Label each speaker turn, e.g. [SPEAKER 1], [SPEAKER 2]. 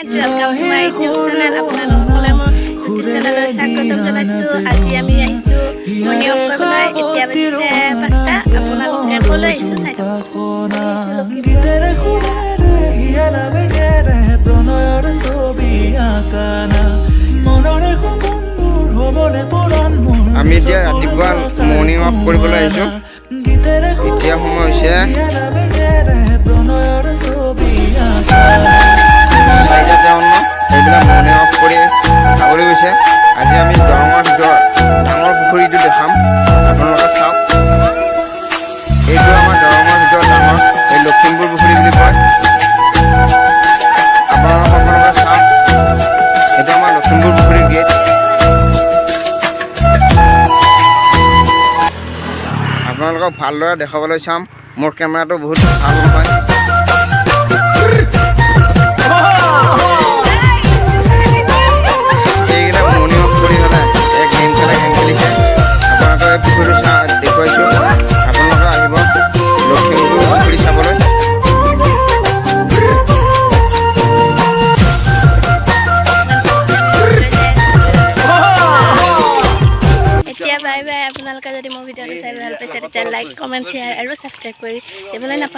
[SPEAKER 1] Welcome to my YouTube channel. আপোনালোকলৈ মই YouTube চেনেলত স্বাগতম জনাইছোঁ। আজি আমি আহিছোঁ মৰ্ণিং ৱাক কৰিবলৈ। এতিয়া বাজিছে 5টা। আপোনালোকে ক'লৈ আহিছোঁ চাই
[SPEAKER 2] আমি এতিয়া ৰাতিপুৱা মৰ্ণিং ৱাক কৰিবলৈ আহিছোঁ। এতিয়া সময় হৈছে 4:53। এইবিলাক মৰ্ণিং ৱাক কৰি খাবলৈ গৈছে। আজি আমি দৰঙৰ ভিতৰত ডাঙৰ পুখুৰীটো দেখাম, আপোনালোকে চাওক। এইটো আমাৰ দৰঙৰ ভিতৰত ডাঙৰ এই লখিমপুৰ পুখুৰী বুলি কয়। আপোনালোকে চাওক, এইটো আমাৰ লখিমপুৰ পুখুৰীৰ গেট। আপোনালোকক ভালদৰে দেখাবলৈ চাম। মোৰ কেমেৰাটো বহুত ভাল নহয়। এইকেইটা মৰ্ণিং ৱাক কৰি পেলাই এক গেম খেলিছে। আপোনালোকে পুখুৰীটো দেখুৱাইছোঁ। আপোনালোকে আহিব লখিমপুৰ পুখুৰী চাবলৈ।
[SPEAKER 1] এতিয়া বাই বাই। আপোনালোকে যদি মোৰ ভিডিঅ'টো চাই ভাল পাইছে তেতিয়া লাইক, কমেণ্ট, শ্বেয়াৰ আৰু ছাবস্ক্ৰাইব কৰি দিবলৈ নাপাহৰিব।